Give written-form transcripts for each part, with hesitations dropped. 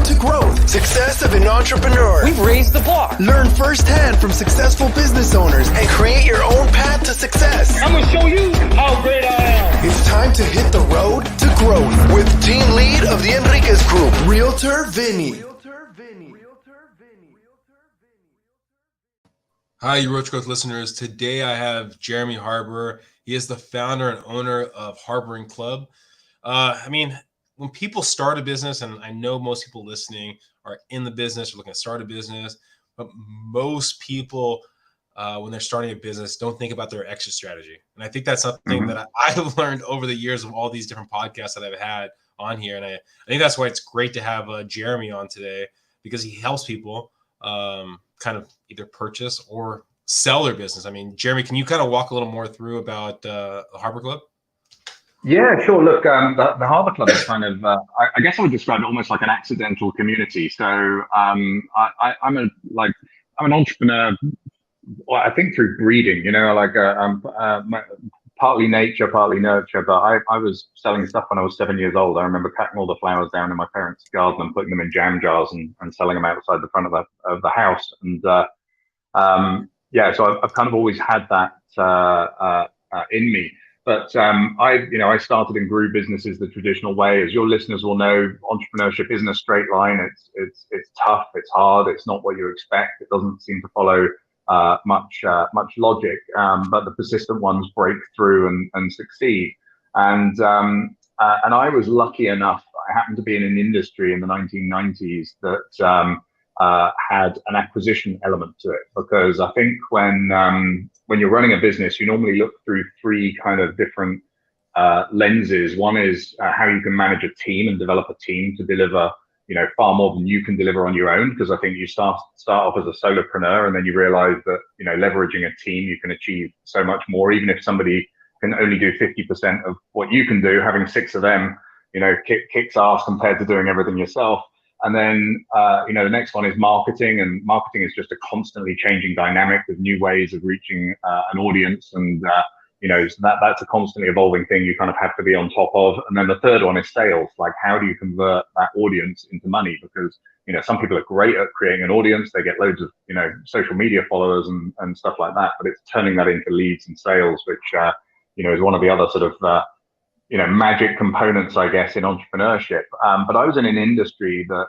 to growth. Success of an entrepreneur. We've raised the bar. Learn firsthand from successful business owners and create your own path to success. I'm going to show you how great I am. It's time to hit the road to growth with team lead of the Enriquez Group, Realtor Vinny. Hi, you Roach Growth listeners. Today I have Jeremy Harbour. He is the founder and owner of Harbour Club. When people start a business, and I know most people listening are in the business or looking to start a business, but most people, when they're starting a business, don't think about their exit strategy. And I think that's something that I've learned over the years of all these different podcasts that I've had on here. And I think that's why it's great to have Jeremy on today, because he helps people kind of either purchase or sell their business. I mean, Jeremy, can you kind of walk a little more through about the Harbour Club? Yeah, sure. Look, the Harbour Club is kind of, I guess I would describe it almost like an accidental community. So I'm an entrepreneur, well, I think through breeding, I'm partly nature, partly nurture, but I was selling stuff when I was 7 years old. I remember cutting all the flowers down in my parents' garden and putting them in jam jars and selling them outside the front of the house. And so I've kind of always had that in me. But I started and grew businesses the traditional way. As your listeners will know, entrepreneurship isn't a straight line. It's tough, it's hard, it's not what you expect. It doesn't seem to follow much logic, but the persistent ones break through and succeed. And I was lucky enough. I happened to be in an industry in the 1990s that had an acquisition element to it, because I think when you're running a business, you normally look through three kind of different lenses. One is how you can manage a team and develop a team to deliver, far more than you can deliver on your own. Because I think you start off as a solopreneur, and then you realize that, leveraging a team, you can achieve so much more. Even if somebody can only do 50% of what you can do, having 6 of them, kicks ass compared to doing everything yourself. And then, the next one is marketing, and marketing is just a constantly changing dynamic with new ways of reaching an audience. And, so that's a constantly evolving thing you kind of have to be on top of. And then the third one is sales. Like, how do you convert that audience into money? Because, some people are great at creating an audience. They get loads of, social media followers and stuff like that, but it's turning that into leads and sales, which, is one of the other sort of, magic components, I guess, in entrepreneurship. But I was in an industry that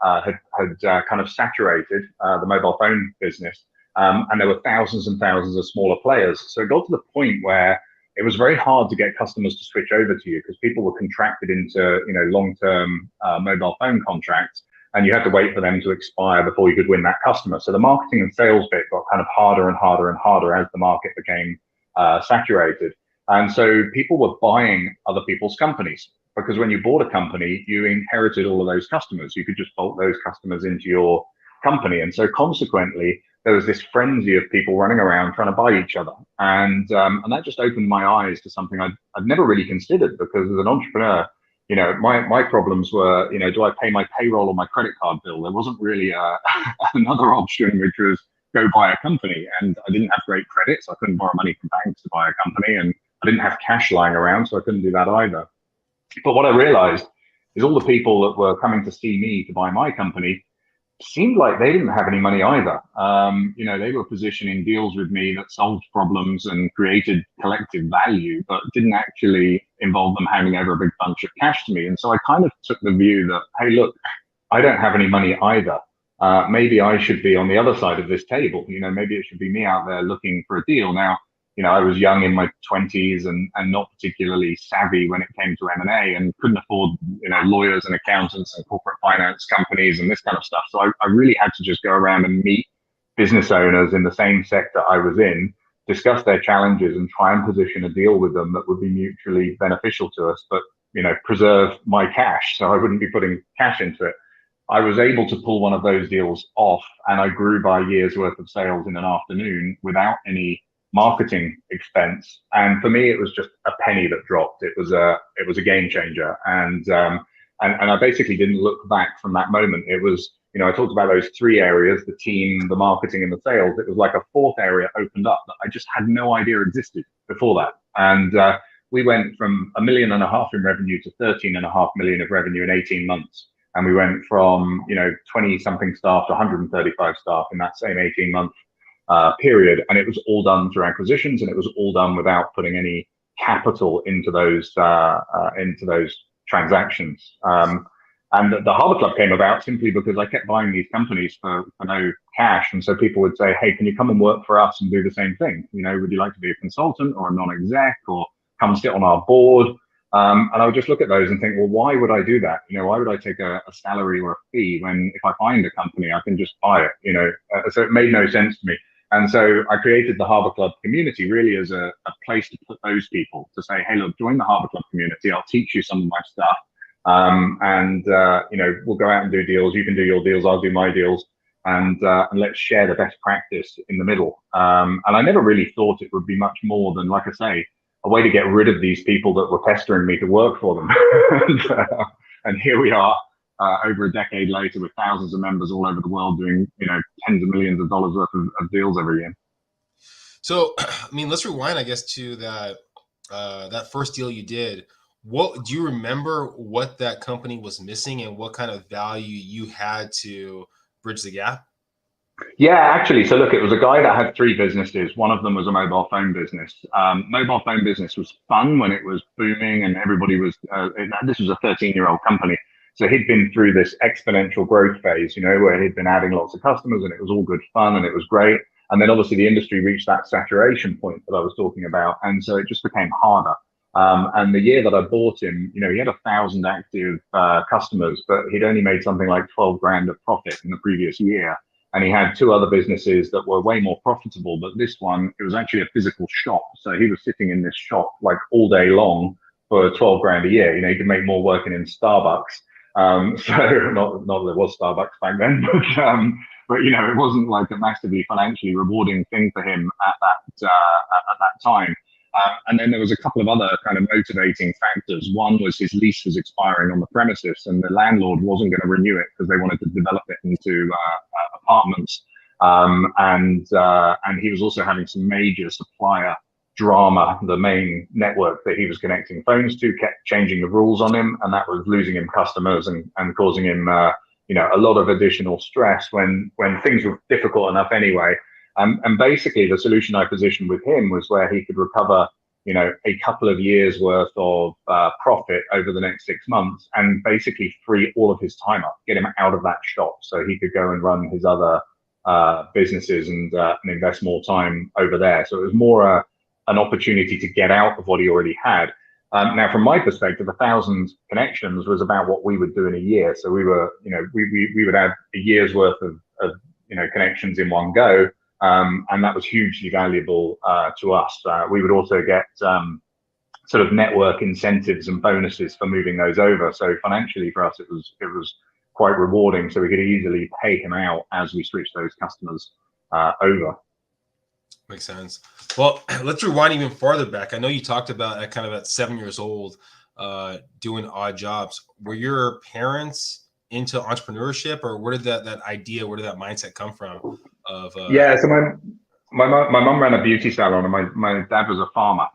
had kind of saturated the mobile phone business, and there were thousands and thousands of smaller players. So it got to the point where it was very hard to get customers to switch over to you, because people were contracted into long-term mobile phone contracts, and you had to wait for them to expire before you could win that customer. So the marketing and sales bit got kind of harder and harder and harder as the market became saturated. And so people were buying other people's companies, because when you bought a company, you inherited all of those customers. You could just bolt those customers into your company. And so consequently, there was this frenzy of people running around trying to buy each other. And that just opened my eyes to something I'd never really considered, because as an entrepreneur, my problems were, do I pay my payroll or my credit card bill? There wasn't really another option, which was go buy a company. And I didn't have great credit, so I couldn't borrow money from banks to buy a company. And I didn't have cash lying around, so I couldn't do that either. But what I realized is all the people that were coming to see me to buy my company seemed like they didn't have any money either. They were positioning deals with me that solved problems and created collective value, but didn't actually involve them handing over a big bunch of cash to me. And so I kind of took the view that, hey, look, I don't have any money either. Maybe I should be on the other side of this table. Maybe it should be me out there looking for a deal. Now, I was young in my 20s and not particularly savvy when it came to M&A, and couldn't afford, lawyers and accountants and corporate finance companies and this kind of stuff. So I really had to just go around and meet business owners in the same sector I was in, discuss their challenges, and try and position a deal with them that would be mutually beneficial to us, but, preserve my cash, so I wouldn't be putting cash into it. I was able to pull one of those deals off, and I grew by a year's worth of sales in an afternoon without any marketing expense. And for me, it was just a penny that dropped. It was a game changer. And I basically didn't look back from that moment. It was, I talked about those 3 areas, the team, the marketing, and the sales. It was like a 4th area opened up that I just had no idea existed before that. And we went from $1.5 million in revenue to $13.5 million of revenue in 18 months. And we went from, 20 something staff to 135 staff in that same 18-month period. And it was all done through acquisitions, and it was all done without putting any capital into those transactions. And the Harbour Club came about simply because I kept buying these companies for no cash. And so people would say, hey, can you come and work for us and do the same thing? Would you like to be a consultant or a non-exec, or come sit on our board? And I would just look at those and think, well, why would I do that? Why would I take a salary or a fee when if I find a company, I can just buy it, so it made no sense to me. And so I created the Harbour Club community really as a place to put those people, to say, hey, look, join the Harbour Club community. I'll teach you some of my stuff. We'll go out and do deals. You can do your deals. I'll do my deals. And let's share the best practice in the middle. And I never really thought it would be much more than, like I say, a way to get rid of these people that were pestering me to work for them. And here we are, over a decade later, with thousands of members all over the world doing, tens of millions of dollars worth of deals every year. So, let's rewind, I guess, to that first deal you did. What do you remember what that company was missing, and what kind of value you had to bridge the gap? Yeah, actually. So look, it was a guy that had 3 businesses. One of them was a mobile phone business. Mobile phone business was fun when it was booming and everybody was, this was a 13-year-old company. So he'd been through this exponential growth phase, where he'd been adding lots of customers and it was all good fun and it was great. And then obviously the industry reached that saturation point that I was talking about. And so it just became harder. And the year that I bought him, he had 1,000 active customers, but he'd only made something like 12 grand of profit in the previous year. And he had 2 other businesses that were way more profitable, but this one, it was actually a physical shop. So he was sitting in this shop like all day long for 12 grand a year. He could make more working in Starbucks. So not that there was Starbucks back then, but it wasn't like a massively financially rewarding thing for him at that time. And then there was a couple of other kind of motivating factors. One was his lease was expiring on the premises, and the landlord wasn't going to renew it because they wanted to develop it into apartments. And he was also having some major supplier drama. The main network that he was connecting phones to kept changing the rules on him, and that was losing him customers and causing him a lot of additional stress when things were difficult enough anyway. And basically the solution I positioned with him was where he could recover, a couple of years worth of profit over the next 6 months and basically free all of his time up, get him out of that shop so he could go and run his other businesses and invest more time over there. So it was more an opportunity to get out of what he already had. Now, from my perspective, 1,000 connections was about what we would do in a year. So we were, we would add a year's worth of connections in one go. And that was hugely valuable to us. We would also get sort of network incentives and bonuses for moving those over. So financially for us, it was quite rewarding. So we could easily pay him out as we switched those customers over. Makes sense. Well, let's rewind even farther back. I know you talked about at 7 years old, doing odd jobs. Were your parents into entrepreneurship, or where did that idea, where did that mindset come from? Yeah, so my mum ran a beauty salon, and my dad was a farmer.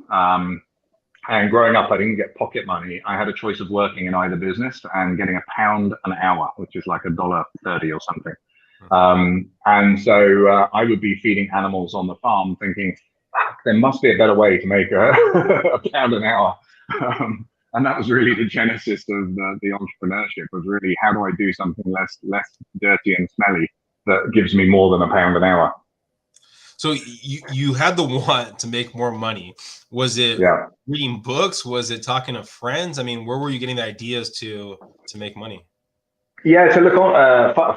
And growing up, I didn't get pocket money. I had a choice of working in either business and getting £1 an hour, which is like $1.30 or something. And so I would be feeding animals on the farm, thinking there must be a better way to make £1 an hour. And that was really the genesis of the entrepreneurship, was really, how do I do something less dirty and smelly that gives me more than £1 an hour? So you had the want to make more money. Was it reading books? Was it talking to friends? Where were you getting the ideas to make money? Yeah, so look,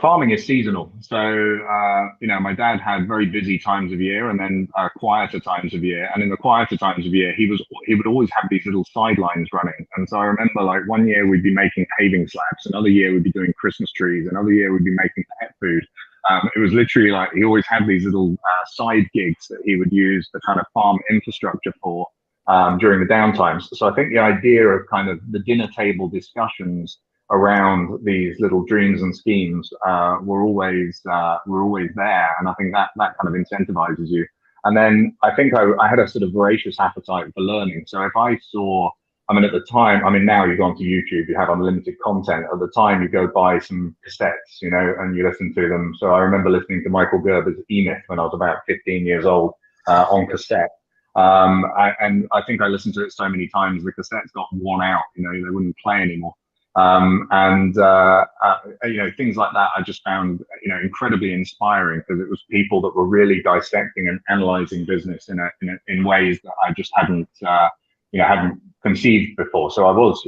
farming is seasonal. So, my dad had very busy times of year and then quieter times of year. And in the quieter times of year, he would always have these little sidelines running. And so I remember, like, one year we'd be making paving slabs, another year we'd be doing Christmas trees, another year we'd be making pet food. It was literally like he always had these little side gigs that he would use the kind of farm infrastructure for during the downtimes. So I think the idea of kind of the dinner table discussions around these little dreams and schemes were always there, and I think that kind of incentivizes you. And then I think I had a sort of voracious appetite for learning. So if I saw I mean, at the time, I mean, now you go onto YouTube, you have unlimited content. At the time, you go buy some cassettes, you know, and you listen to them. So I remember listening to Michael Gerber's E-Myth when I was about 15 years old on cassette. And I think I listened to it so many times, the cassettes got worn out, you know, they wouldn't play anymore. You know, things like that I just found, you know, incredibly inspiring, because it was people that were really dissecting and analyzing business in ways that I just hadn't, you know, hadn't conceived before. So I was,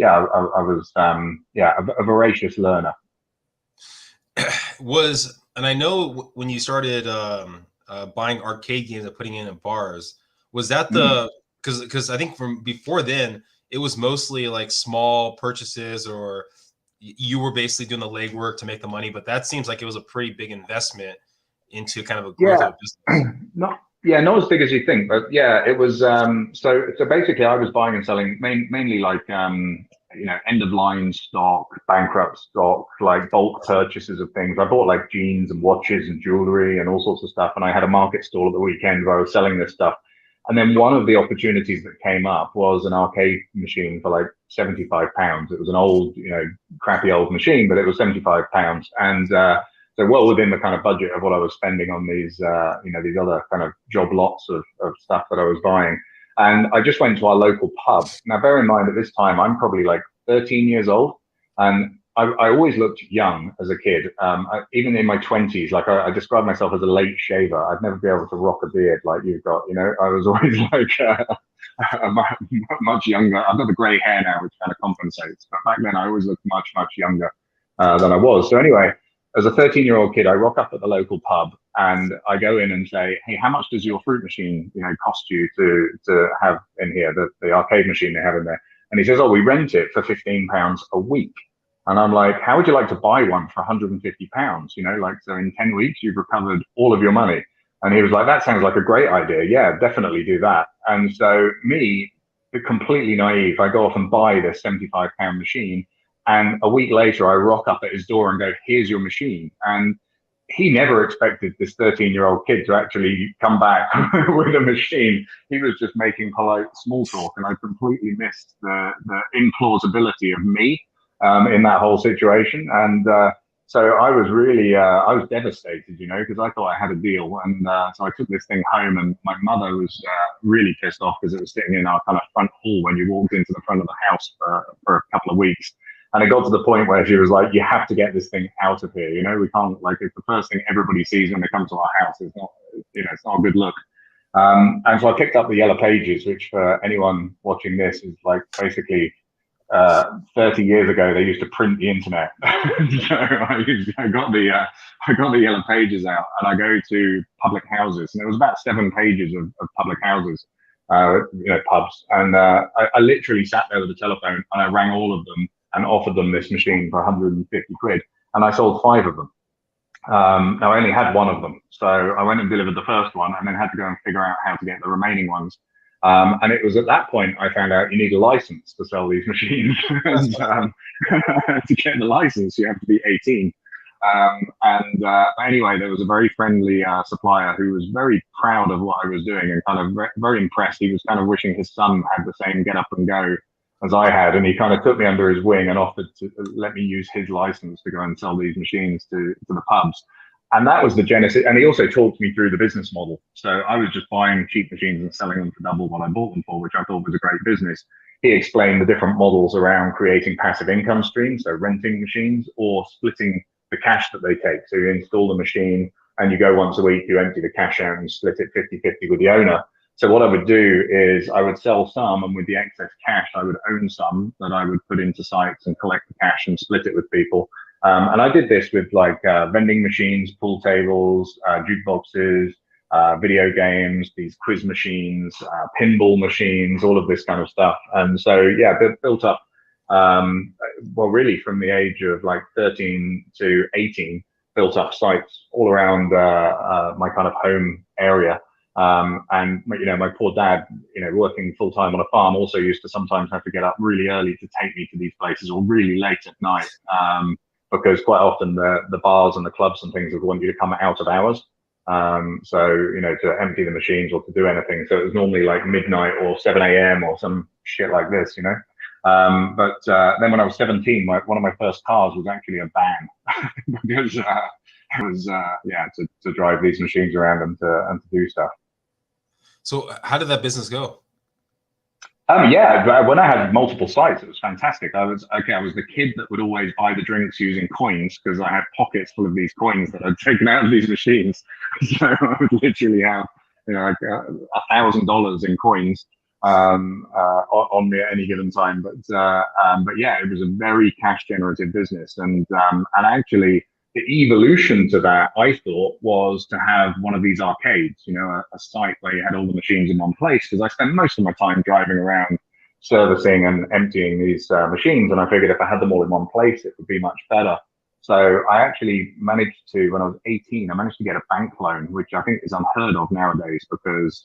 a voracious learner. And I know when you started buying arcade games and putting in bars, was that because I think from before then, it was mostly like small purchases, or you were basically doing the legwork to make the money, but that seems like it was a pretty big investment into kind of a growth of business. Not as big as you think, but yeah, it was. So basically, I was buying and selling mainly like you know, end of line stock, bankrupt stock, like bulk purchases of things. I bought like jeans and watches and jewelry and all sorts of stuff, and I had a market stall at the weekend where I was selling this stuff. And then one of the opportunities that came up was an arcade machine for like £75. It was an old, you know, crappy old machine, but it was £75. And so well within the kind of budget of what I was spending on these, you know, these other kind of job lots of stuff that I was buying. And I just went to our local pub. Now, bear in mind at this time, I'm probably like 13 years old. And I always looked young as a kid, even in my 20s. Like I describe myself as a late shaver. I'd never be able to rock a beard like you've got. You know, I was always like much younger. I've got the grey hair now, which kind of compensates. But back then, I always looked much younger than I was. So anyway, as a 13-year-old kid, I rock up at the local pub and I go in and say, "Hey, how much does your fruit machine, you know, cost you to have in here? The arcade machine they have in there?" And he says, "Oh, we rent it for £15 a week." And I'm like, "How would you like to buy one for £150? You know, like, so in 10 weeks, you've recovered all of your money." And he was like, "That sounds like a great idea. Yeah, definitely do that." And so me, completely naive, I go off and buy this £75 machine. And a week later, I rock up at his door and go, "Here's your machine." And he never expected this 13-year-old kid to actually come back with a machine. He was just making polite small talk. And I completely missed the implausibility of me in that whole situation. And so I was really, I was devastated, you know, because I thought I had a deal. And so I took this thing home, and my mother was really pissed off because it was sitting in our kind of front hall when you walked into the front of the house for a couple of weeks. And it got to the point where she was like, "You have to get this thing out of here. You know, we can't, like, it's the first thing everybody sees when they come to our house. It's not, you know, it's not a good look." And so I picked up the Yellow Pages, which for anyone watching this is like basically 30 years ago, they used to print the internet. So I got the Yellow Pages out, and I go to public houses, and there was about 7 pages of public houses, you know, pubs. And I literally sat there with the telephone and I rang all of them and offered them this machine for 150 quid. And I sold 5 of them. Now I only had 1 of them. So I went and delivered the first one and then had to go and figure out how to get the remaining ones. And it was at that point I found out you need a license to sell these machines. And, to get the license, you have to be 18. Anyway, there was a very friendly supplier who was very proud of what I was doing and kind of very impressed. He was kind of wishing his son had the same get up and go as I had, and he kind of took me under his wing and offered to let me use his license to go and sell these machines to the pubs. And that was the genesis. And he also talked me through the business model. So I was just buying cheap machines and selling them for double what I bought them for, which I thought was a great business. He explained the different models around creating passive income streams, so renting machines or splitting the cash that they take. So you install the machine and you go once a week, you empty the cash out and split it 50-50 with the owner. So what I would do is I would sell some, and with the excess cash, I would own some that I would put into sites and collect the cash and split it with people. And I did this with like vending machines, pool tables, jukeboxes, video games, these quiz machines, pinball machines, all of this kind of stuff. And so, yeah, built up, well, really from the age of like 13 to 18, built up sites all around my kind of home area. And, you know, my poor dad, you know, working full time on a farm, also used to sometimes have to get up really early to take me to these places, or really late at night, because quite often the bars and the clubs and things would want you to come out of hours. So, you know, to empty the machines or to do anything. So it was normally like midnight or 7 a.m. or some shit like this, you know. But then when I was 17, one of my first cars was actually a van because it was to drive these machines around and to do stuff. So how did that business go? Yeah, when I had multiple sites, it was fantastic. I was the kid that would always buy the drinks using coins because I had pockets full of these coins that I'd taken out of these machines. So I would literally have, like $1,000 in coins on me at any given time. But yeah, it was a very cash generative business, and actually the evolution to that, I thought, was to have one of these arcades, a site where you had all the machines in one place, because I spent most of my time driving around servicing and emptying these machines, and I figured if I had them all in one place, it would be much better. So I actually managed to, when I was 18, I managed to get a bank loan, which I think is unheard of nowadays because,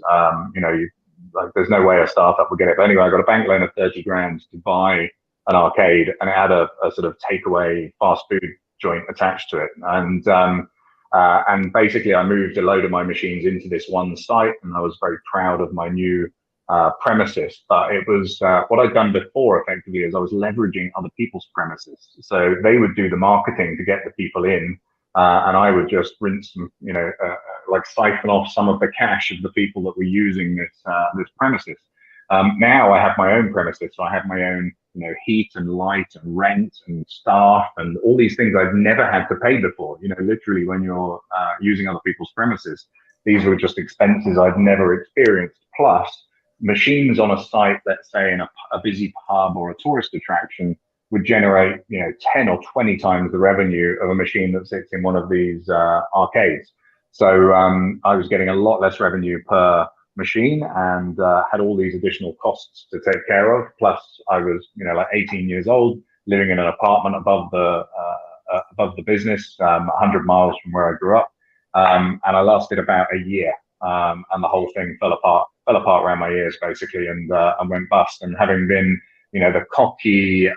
there's no way a startup would get it. But anyway, I got a bank loan of 30 grand to buy an arcade, and it had a sort of takeaway fast food joint attached to it. And basically I moved a load of my machines into this one site, and I was very proud of my new premises. But it was what I'd done before effectively is I was leveraging other people's premises. So they would do the marketing to get the people in, and I would just rinse them, like siphon off some of the cash of the people that were using this premises. Now I have my own premises, so I have my own, heat and light and rent and staff and all these things I've never had to pay before. Literally when you're using other people's premises, these were just expenses I'd never experienced. Plus, machines on a site, let's say in a busy pub or a tourist attraction, would generate 10 or 20 times the revenue of a machine that sits in one of these arcades. So I was getting a lot less revenue per machine, and had all these additional costs to take care of. Plus, I was like 18 years old, living in an apartment above the business, 100 miles from where I grew up, and I lasted about a year, and the whole thing fell apart around my ears basically, and went bust. And having been the cocky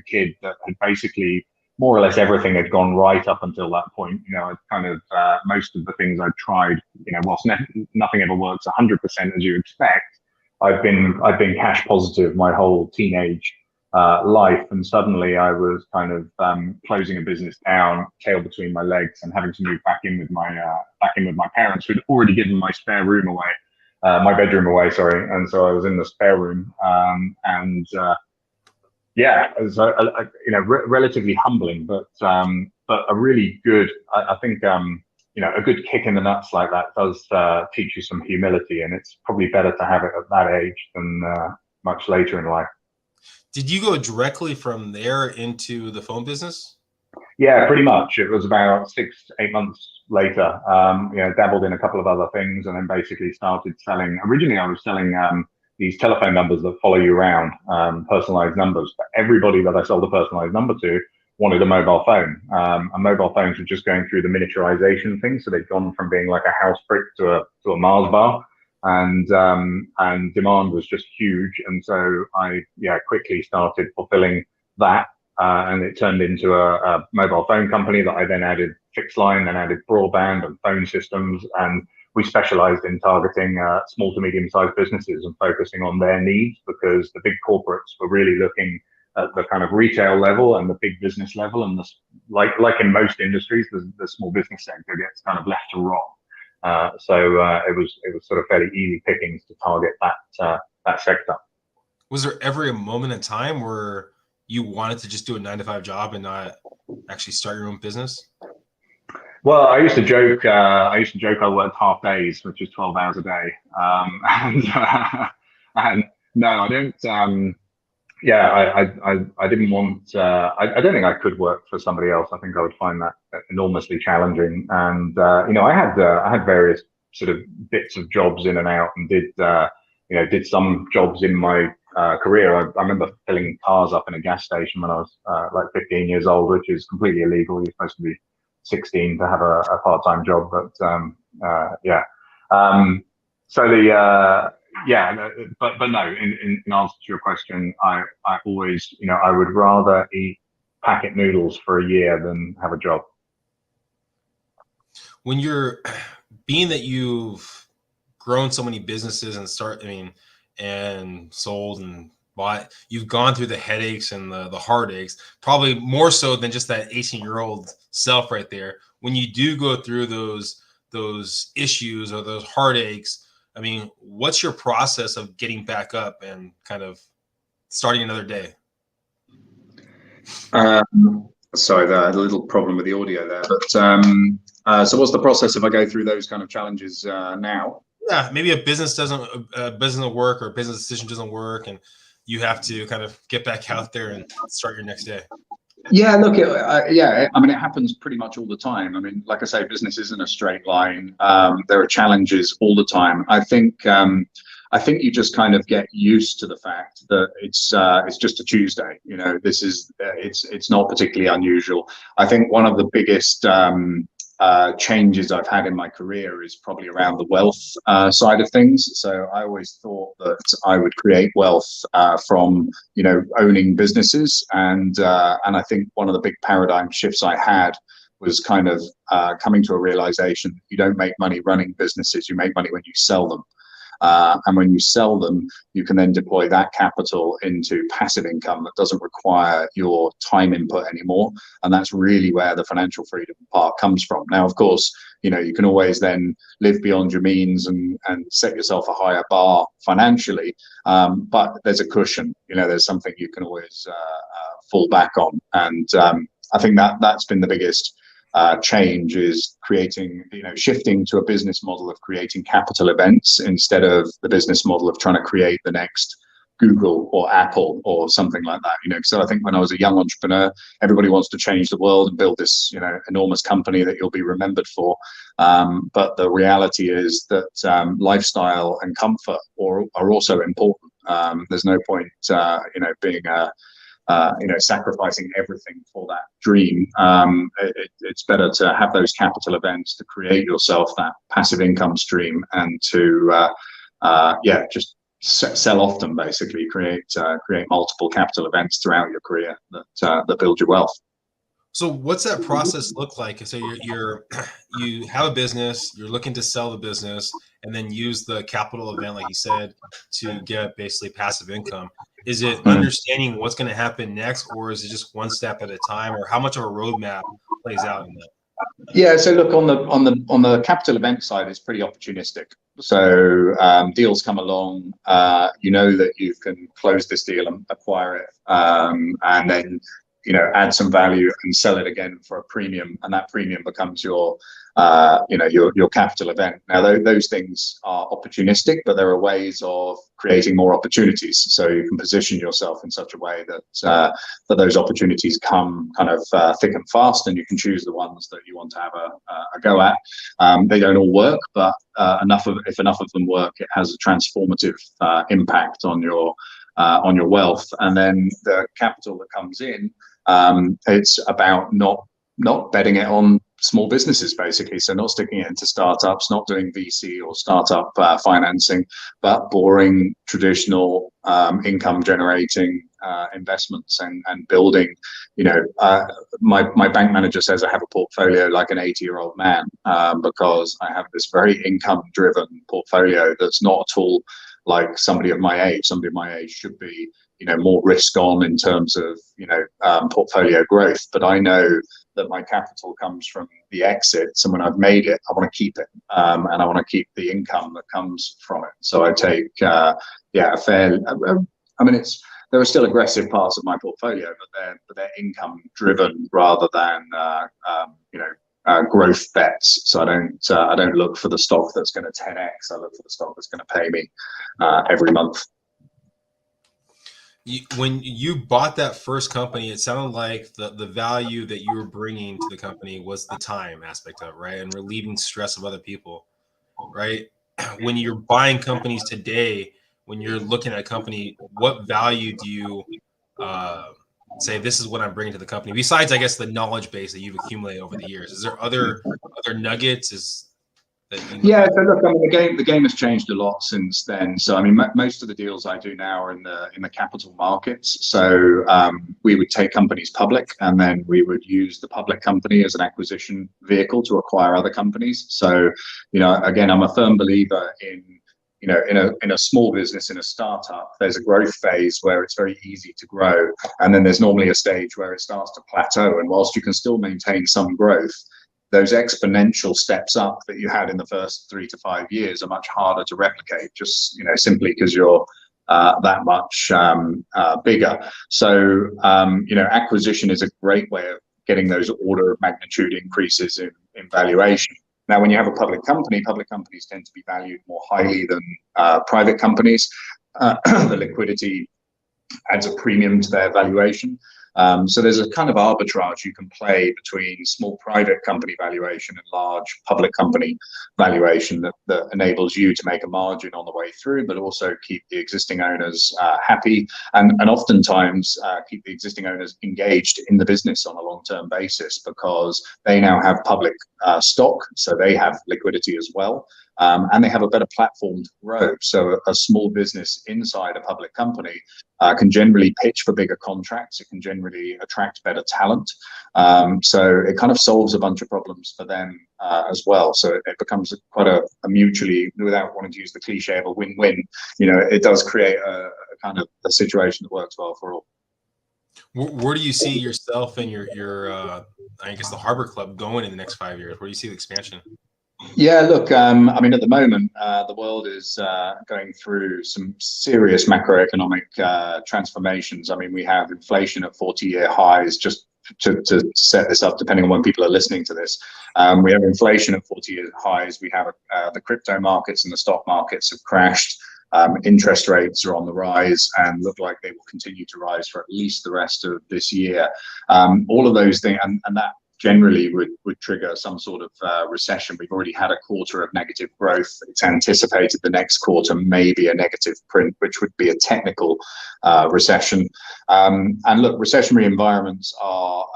kid that had basically more or less everything had gone right up until that point. I'd kind of most of the things I'd tried, whilst nothing ever works 100% as you expect, I've been cash positive my whole teenage life, and suddenly I was kind of closing a business down, tail between my legs, and having to move back in with my parents, who'd already given my spare room away, my bedroom away, sorry, and so I was in the spare room, yeah, it was relatively humbling, but a really good, I think, a good kick in the nuts like that does teach you some humility, and it's probably better to have it at that age than much later in life. Did you go directly from there into the phone business? Yeah, pretty much. It was about 6 to 8 months later. Dabbled in a couple of other things, and then basically started selling. Originally, I was selling these telephone numbers that follow you around, personalized numbers. But everybody that I sold a personalized number to wanted a mobile phone. And mobile phones were just going through the miniaturization thing. So they'd gone from being like a house brick to a Mars bar. And demand was just huge. And so I quickly started fulfilling that. And it turned into a mobile phone company that I then added fixed line, then added broadband and phone systems. And we specialized in targeting small to medium sized businesses and focusing on their needs, because the big corporates were really looking at the kind of retail level and the big business level. And like in most industries, the small business sector gets kind of left to rot. So it was sort of fairly easy pickings to target that sector. Was there ever a moment in time where you wanted to just do a 9-to-5 job and not actually start your own business? Well, I used to joke I worked half days, which is 12 hours a day. And no, I don't. I didn't want. I don't think I could work for somebody else. I think I would find that enormously challenging. And I had various sort of bits of jobs in and out, and did some jobs in my career. I remember filling cars up in a gas station when I was like 15 years old, which is completely illegal. You're supposed to be 16 to have a part-time job, but but no, in answer to your question, I always, I would rather eat packet noodles for a year than have a job. When you're being that you've grown so many businesses and sold and but you've gone through the headaches and the heartaches, probably more so than just that 18-year-old self right there. When you do go through those issues or those heartaches, I mean, what's your process of getting back up and kind of starting another day? Sorry, I had a little problem with the audio there. But so what's the process if I go through those kind of challenges now? Yeah, maybe a business doesn't work, or a business decision doesn't work, and you have to kind of get back out there and start your next day. Yeah, look, yeah, I mean, it happens pretty much all the time. I mean, like I say, business isn't a straight line. There are challenges all the time. I think you just kind of get used to the fact that it's just a Tuesday. You know, this is it's not particularly unusual. I think one of the biggest changes I've had in my career is probably around the wealth side of things. So I always thought that I would create wealth from, you know, owning businesses, and I think one of the big paradigm shifts I had was kind of coming to a realization that you don't make money running businesses, you make money when you sell them. And when you sell them, you can then deploy that capital into passive income that doesn't require your time input anymore. And that's really where the financial freedom part comes from. Now, of course, you know, you can always then live beyond your means and set yourself a higher bar financially. But there's a cushion, you know, there's something you can always fall back on. And I think that's been the biggest change, is creating, you know, shifting to a business model of creating capital events instead of the business model of trying to create the next Google or Apple or something like that. You know, so I think when I was a young entrepreneur, everybody wants to change the world and build this, you know, enormous company that you'll be remembered for. But the reality is that lifestyle and comfort are also important. There's no point, you know, being you know, sacrificing everything for that dream. It's better to have those capital events to create yourself that passive income stream, and to yeah, just sell often, basically create multiple capital events throughout your career that build your wealth. So what's that process look like? So you have a business, you're looking to sell the business, and then use the capital event, like you said, to get basically passive income. Is it understanding what's going to happen next, or is it just one step at a time, or how much of a roadmap plays out in that? Yeah, so look, on the capital event side, it's pretty opportunistic. So deals come along, you know that you can close this deal and acquire it, and then, you know, add some value and sell it again for a premium, and that premium becomes your you know, your capital event. Now those things are opportunistic, but there are ways of creating more opportunities, so you can position yourself in such a way that that those opportunities come kind of thick and fast, and you can choose the ones that you want to have a go at. They don't all work, but if enough of them work, it has a transformative impact on your wealth. And then the capital that comes in, it's about not betting it on small businesses, basically. So not sticking it into startups, not doing VC or startup financing, but boring traditional income generating investments, and building, you know, my bank manager says I have a portfolio like an 80-year-old man, because I have this very income driven portfolio that's not at all like somebody of my age. Somebody of my age should be, you know, more risk on in terms of, you know, portfolio growth. But I know that my capital comes from the exits, and when I've made it, I want to keep it, and I want to keep the income that comes from it. So I take, yeah, a fair. I mean, there are still aggressive parts of my portfolio, but they're income driven rather than you know, growth bets. So I don't look for the stock that's going to 10x. I look for the stock that's going to pay me every month. When you bought that first company, it sounded like the value that you were bringing to the company was the time aspect of it, right? And relieving stress of other people, right? When you're buying companies today, when you're looking at a company, what value do you say, this is what I'm bringing to the company? Besides, I guess, the knowledge base that you've accumulated over the years, is there other nuggets? Yeah, so look, I mean, the game has changed a lot since then. So I mean, most of the deals I do now are in the capital markets. So we would take companies public, and then we would use the public company as an acquisition vehicle to acquire other companies. So, you know, again, I'm a firm believer in in a small business, in a startup, there's a growth phase where it's very easy to grow, and then there's normally a stage where it starts to plateau. And whilst you can still maintain some growth, those exponential steps up that you had in the first 3 to 5 years are much harder to replicate, just simply because you're that much bigger. So acquisition is a great way of getting those order of magnitude increases in valuation. Now, when you have a public companies tend to be valued more highly than private companies. The liquidity adds a premium to their valuation. So there's a kind of arbitrage you can play between small private company valuation and large public company valuation that enables you to make a margin on the way through, but also keep the existing owners happy, and oftentimes keep the existing owners engaged in the business on a long-term basis, because they now have public stock, so they have liquidity as well. And they have a better platform to grow. So a small business inside a public company can generally pitch for bigger contracts. It can generally attract better talent. So it kind of solves a bunch of problems for them as well. So it becomes quite a mutually, without wanting to use the cliche of a win-win, it does create a kind of a situation that works well for all. Where do you see yourself and your I guess the Harbour Club going in the next 5 years? Where do you see the expansion? Yeah, look, I mean, at the moment, the world is going through some serious macroeconomic transformations. I mean, we have inflation at 40-year highs. Just to set this up, depending on when people are listening to this, we have inflation at 40-year highs. We have the crypto markets and the stock markets have crashed. Interest rates are on the rise and look like they will continue to rise for at least the rest of this year. All of those things, and that generally would trigger some sort of recession. We've already had a quarter of negative growth. It's anticipated the next quarter may be a negative print, which would be a technical recession. And look, recessionary environments are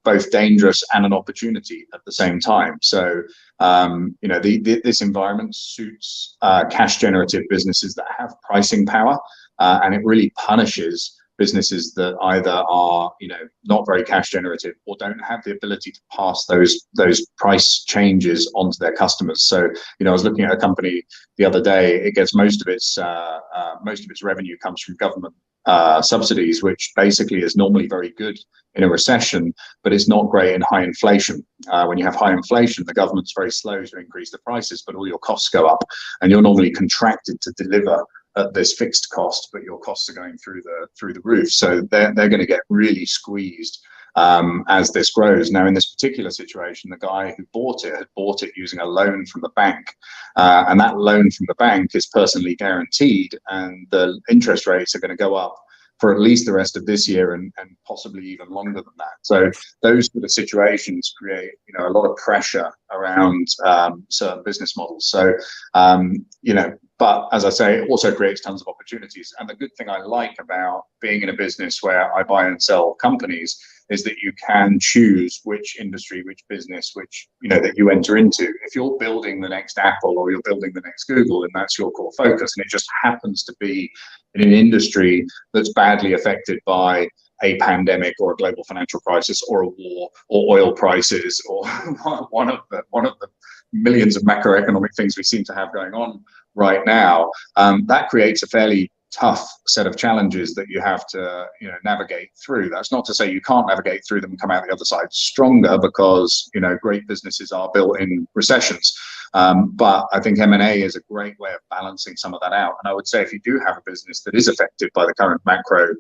both dangerous and an opportunity at the same time. So this environment suits cash generative businesses that have pricing power, and it really punishes businesses that either are not very cash generative or don't have the ability to pass those price changes onto their customers. So I was looking at a company the other day. It gets most of its revenue comes from government subsidies, which basically is normally very good in a recession, but it's not great in high inflation. When you have high inflation, the government's very slow to increase the prices, but all your costs go up, and you're normally contracted to deliver at this fixed cost, but your costs are going through the roof. So they're going to get really squeezed as this grows. Now, in this particular situation, the guy who bought it had bought it using a loan from the bank, and that loan from the bank is personally guaranteed, and the interest rates are going to go up for at least the rest of this year and possibly even longer than that. So those sort of situations create a lot of pressure around certain business models. So but as I say, it also creates tons of opportunities. And the good thing I like about being in a business where I buy and sell companies is that you can choose which industry, which business, which that you enter into. If you're building the next Apple or you're building the next Google, and that's your core focus, and it just happens to be in an industry that's badly affected by a pandemic or a global financial crisis or a war or oil prices or one of the millions of macroeconomic things we seem to have going on right now, that creates a fairly tough set of challenges that you have to navigate through. That's not to say you can't navigate through them and come out the other side stronger, because great businesses are built in recessions. But I think M&A is a great way of balancing some of that out. And I would say if you do have a business that is affected by the current macro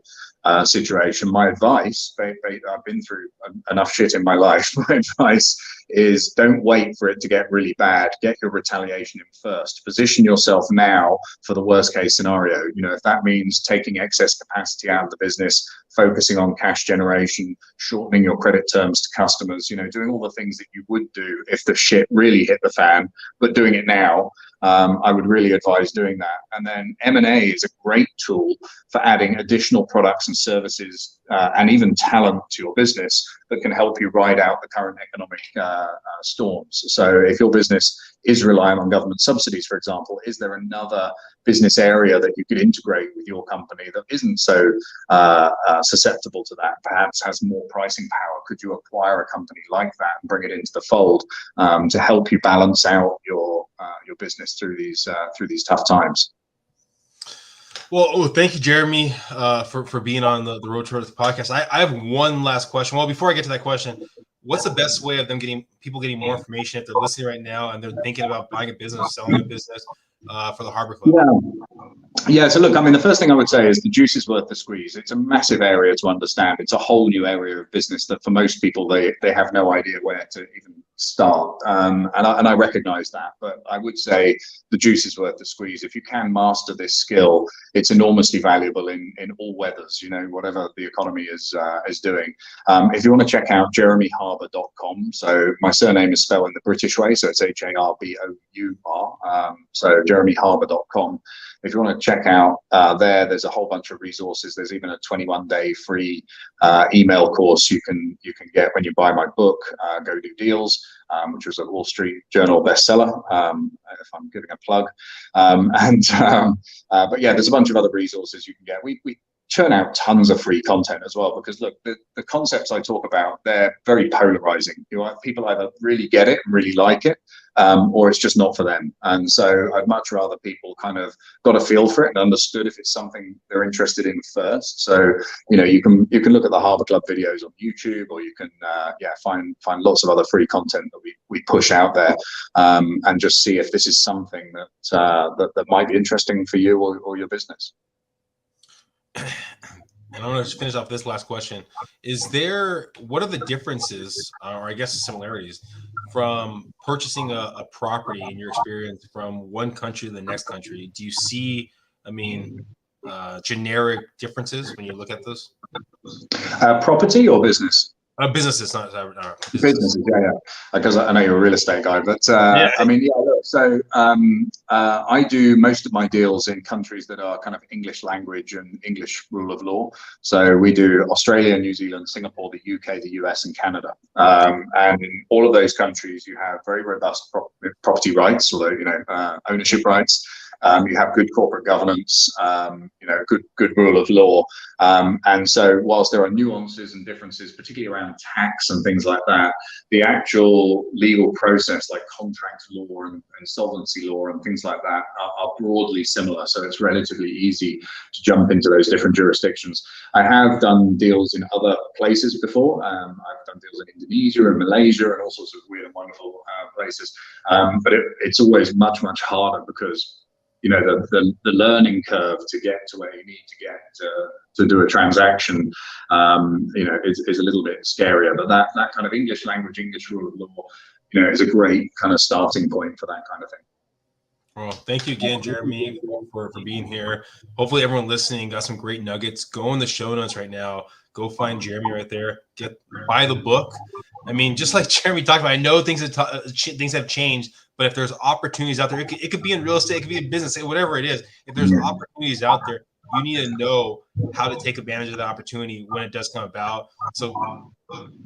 situation, my advice, I've been through enough shit in my life, my advice is don't wait for it to get really bad. Get your retaliation in first. Position yourself now for the worst case scenario. If that means taking excess capacity out of the business, focusing on cash generation, shortening your credit terms to customers, doing all the things that you would do if the shit really hit the fan, but doing it now, I would really advise doing that. And then M&A is a great tool for adding additional products and services and even talent to your business that can help you ride out the current economic storms. So if your business is relying on government subsidies, for example, is there another business area that you could integrate with your company that isn't so susceptible to that, perhaps has more pricing power? Could you acquire a company like that and bring it into the fold to help you balance out your business through these tough times. Well, thank you, Jeremy, for being on the Road to Growth podcast. I have one last question. Well, before I get to that question, what's the best way of people getting more information if they're listening right now and they're thinking about buying a business, selling a business for the Harbour Club? Yeah. So look, I mean, the first thing I would say is the juice is worth the squeeze. It's a massive area to understand. It's a whole new area of business that for most people, they have no idea where to even start. And I recognize that, but I would say the juice is worth the squeeze. If you can master this skill, it's enormously valuable in all weathers, whatever the economy is doing. If you want to check out jeremyharbour.com, so my surname is spelled in the British way, so it's Harbour. So jeremyharbour.com. If you want to check out there's a whole bunch of resources. There's even a 21-day free email course you can get when you buy my book, Go Do Deals, which was a Wall Street Journal bestseller, if I'm giving a plug. But yeah, there's a bunch of other resources you can get. We churn out tons of free content as well, because look, the concepts I talk about, they're very polarizing. People either really get it and really like it, or it's just not for them. And so I'd much rather people kind of got a feel for it and understood if it's something they're interested in first. So you can look at the Harbour Club videos on YouTube, or you can find lots of other free content that we push out there, and just see if this is something that might be interesting for you or your business. And I want to finish off this last question. What are the differences, or I guess the similarities, from purchasing a property in your experience from one country to the next country? Do you see, generic differences when you look at those? Property or business? Businesses, not businesses. Yeah. Because I know you're a real estate guy, but look, so I do most of my deals in countries that are kind of English language and English rule of law. So we do Australia, New Zealand, Singapore, the UK, the US, and Canada. And in all of those countries, you have very robust property rights, although ownership rights. You have good corporate governance, good rule of law. And so whilst there are nuances and differences, particularly around tax and things like that, the actual legal process, like contract law and insolvency law and things like that, are broadly similar. So it's relatively easy to jump into those different jurisdictions. I have done deals in other places before. I've done deals in Indonesia and Malaysia and all sorts of weird and wonderful places. But it's always much, much harder because the learning curve to get to where you need to get to do a transaction, is a little bit scarier. But that kind of English language, English rule of law, is a great kind of starting point for that kind of thing. Well, thank you again, Jeremy, for being here. Hopefully everyone listening got some great nuggets. Go in the show notes right now. Go find Jeremy right there. Buy the book. Just like Jeremy talked about, I know things have changed, but if there's opportunities out there, it could be in real estate, it could be in business, whatever it is. If there's opportunities out there, you need to know how to take advantage of the opportunity when it does come about. So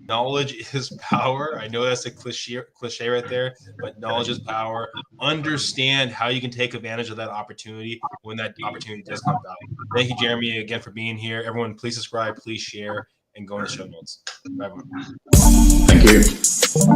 knowledge is power. I know that's a cliche right there, but knowledge is power. Understand how you can take advantage of that opportunity when that opportunity does come about. Thank you, Jeremy, again for being here. Everyone, please subscribe, please share, and go in the show notes. Bye, everyone. Thank you.